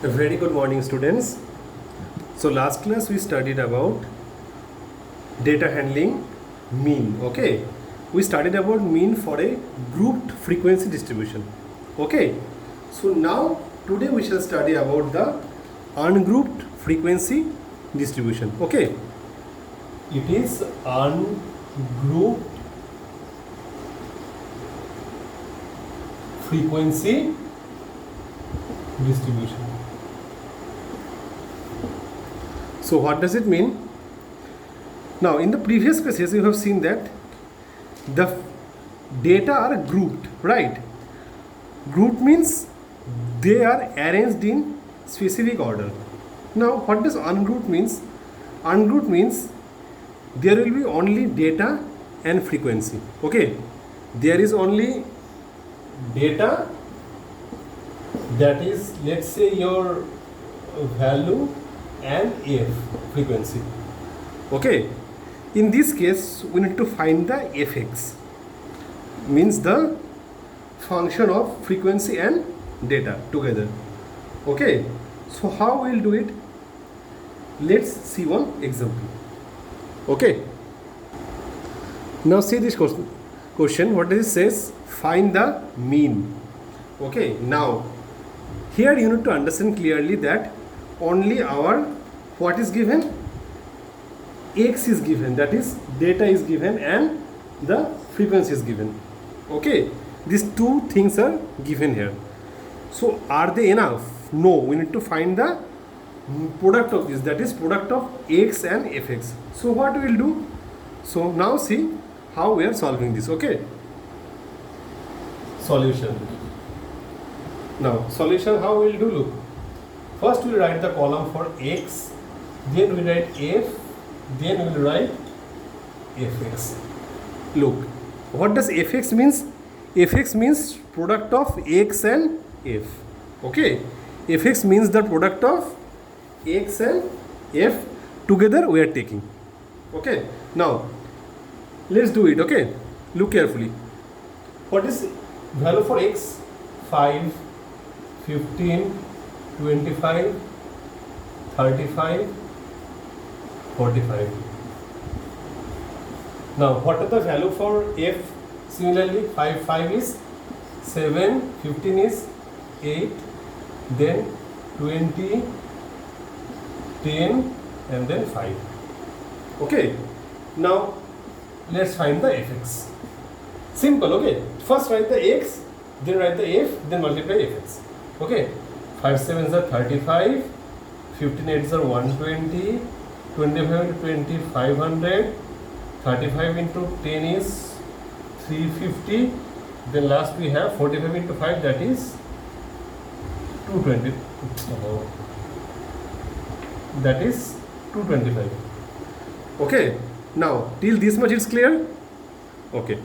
A very good morning, students. So last class we studied about data handling mean. Okay, we studied about mean for a grouped frequency distribution. Okay, so now today we shall study about the ungrouped frequency distribution. Okay, it is ungrouped frequency distribution. So what does it mean? Now in the previous classes you have seen that the data are grouped, right? Grouped means they are arranged in specific order. Now what does ungrouped means? Ungrouped means there will be only data and frequency. Okay, there is only data, that is, let's say your value and f frequency. Okay, in this case we need to find the fx, means the function of frequency and data together. Okay, so how we'll do it? Let's see one example. Okay, now see this question. What does it says? Find the mean. Okay, now here you need to understand clearly that only our what is given, x is given, that is data is given and the frequency is given. Okay, these two things are given here. So are they enough? No, we need to find the product of this, that is product of x and fx. So what we will do? So now see how we are solving this. Okay, solution. Now solution, how we will do? Look, first we will write the column for x, then we will write f, then we will write fx. Look, what does fx means? Fx means product of x and f. Okay, fx means the product of x and f together we are taking. Okay, now let's do it. Okay, look carefully. What is value for x? 5, 15, 25, 35, 45. Now what are the value for f? Similarly, 5 is 7, 15 is 8, then 20, 10 and then 5. Okay, now let's find the fx. Simple. Okay, first write the x, then write the f, then multiply fx. Okay, 5 7s are 35, 15 8s are 120, 25 into 20 500, 35 into 10 is 350, then last we have 45 into 5, that is 220. That is 225. Okay, now till this much it's clear. Okay,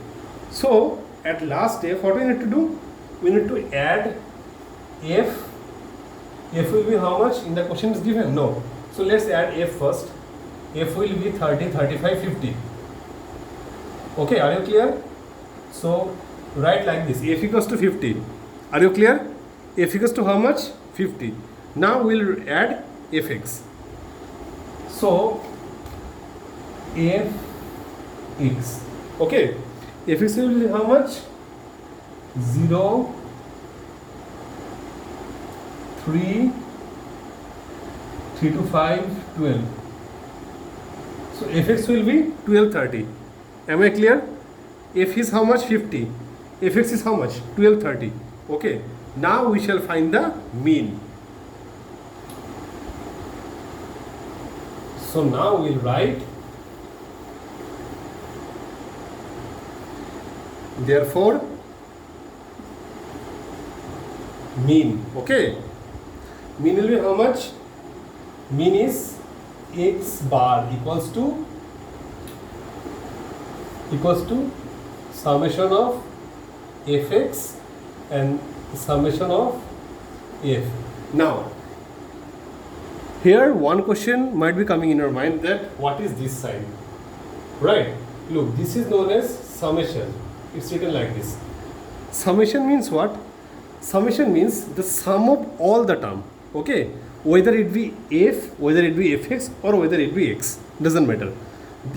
so at last step what we need to do? We need to add f. F will be how much? In the question is given? No. So let's add f first. F will be 30, 35, 50. Okay, are you clear? So write like this, f equals to 50. Are you clear? F equals to how much? 50. Now we'll add fx. So fx. Okay, fx will be how much? 0, 3, 3 to 5, 12. So fx will be 1230. Am I clear? F is how much? 50. Fx is how much? 1230. Okay, now we shall find the mean. So now we'll write, therefore mean. Okay, mean will be how much? Mean is x bar equals to summation of fx and summation of f. Now here one question might be coming in your mind, that what is this sign, right? Look, this is known as summation. It's written like this. Summation means what? Summation means the sum of all the term. Okay, whether it be f, whether it be fx, or whether it be x, doesn't matter.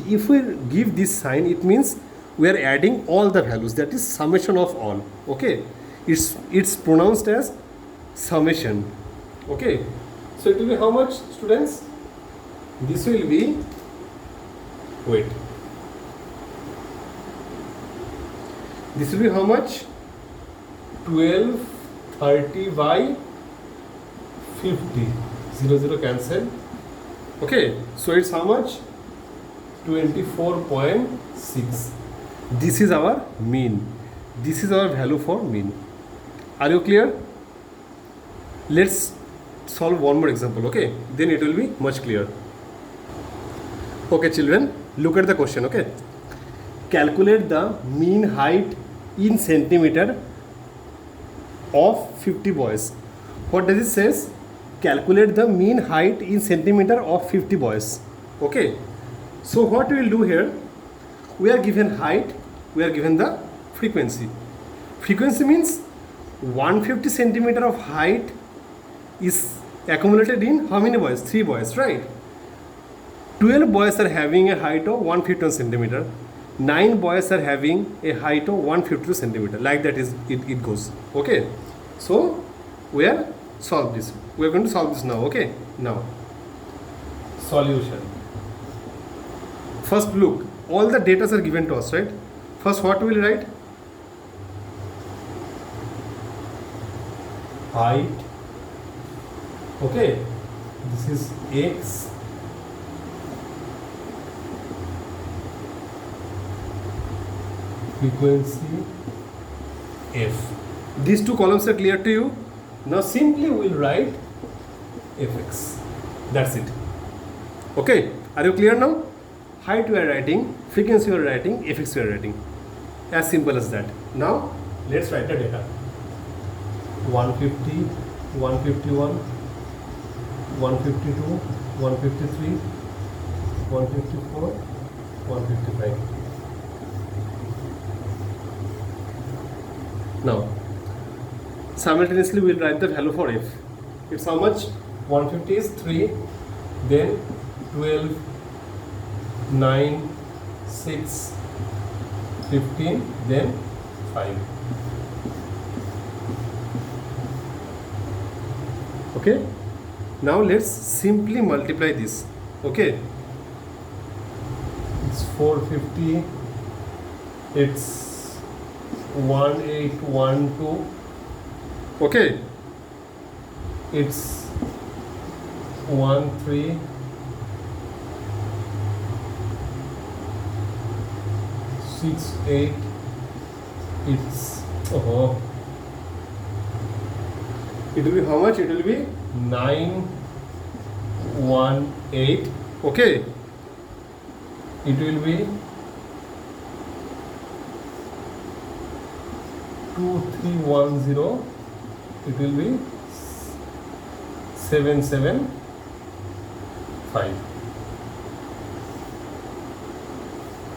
If we give this sign, it means we are adding all the values, that is summation of all. Okay, it's pronounced as summation. Okay, so it will be how much, students? This will be, wait, this will be how much? 1230 by 50. 0 0 cancel. Okay, so it's how much? 24.6. This is our mean. This is our value for mean. Are you clear? Let's solve one more example. Okay, then it will be much clearer. Okay, children, look at the question. Okay, calculate the mean height in centimeter of 50 boys. What does it says? Calculate the mean height in centimeter of 50 boys. Okay, so what we will do here, we are given height, we are given the frequency. Frequency means 150 centimeter of height is accumulated in how many boys? 3 boys, right? 12 boys are having a height of 151 centimeter. 9 boys are having a height of 152 centimeter. Like that is it goes. Okay, so we are solve this. We are going to solve this now. Okay, now solution. First, look, all the data are given to us, right? First, what we will write? Height. Okay, this is x. Frequency f. These two columns are clear to you? Now simply we will write fx. That's it. Okay, are you clear now? Height we are writing, frequency we are writing, fx we are writing. As simple as that. Now let's write the data. 150, 151, 152, 153, 154, 155. Now, simultaneously we will write the value for f. It's how much? 150 is 3, then 12, 9, 6, 15, then 5. Okay? Now let's simply multiply this. Okay? It's 450, it's 1812. Okay, it's 1368. It's it will be how much? It will be 918. Okay, it will be 2310. It will be 775.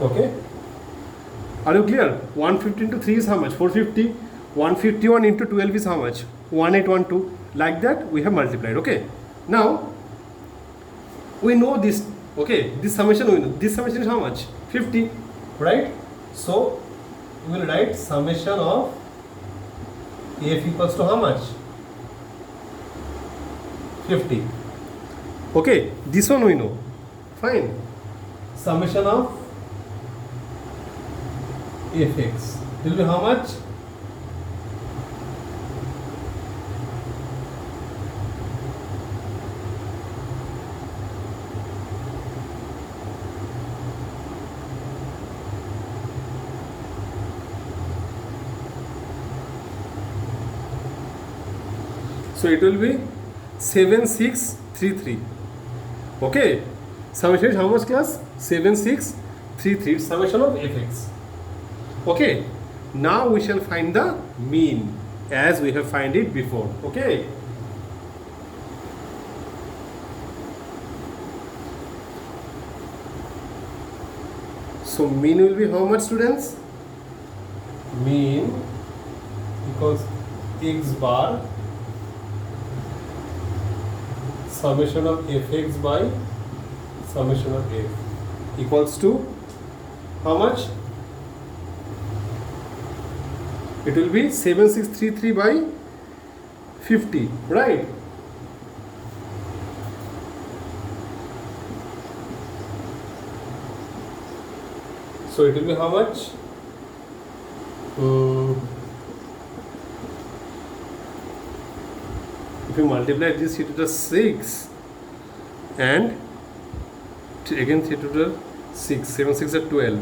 Okay, are you clear? 150 into 3 is how much? 450. 151 into 12 is how much? 1812. Like that we have multiplied. Okay, now we know this. Okay, this summation we know. This summation is how much? 50, right? So we will write summation of f equals to how much? 50. Okay, this one we know. Fine. Summation of fx will be how much? So it will be 7633. Okay, summation is how much, class? 7633. Summation of fx. Okay, now we shall find the mean as we have find it before. Okay, so mean will be how much, students? Mean equals x bar summation of fx by summation of f equals to how much? It will be 7633 by 50, right? So it will be how much? If you multiply this here to the 6 and again 3 to the 6, 7 6 are 12.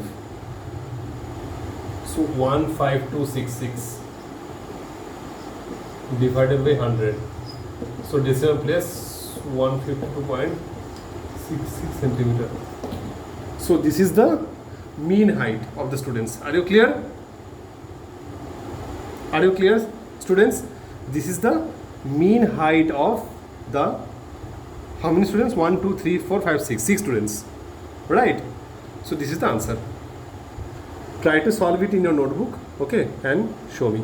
So 15266 divided by 100. So decimal place 152.66 centimeter. So this is the mean height of the students. Are you clear? Are you clear, students? This is the mean height of the how many students? 1 2 3 4 5 6 students, right? So this is the answer. Try to solve it in your notebook, okay, and show me.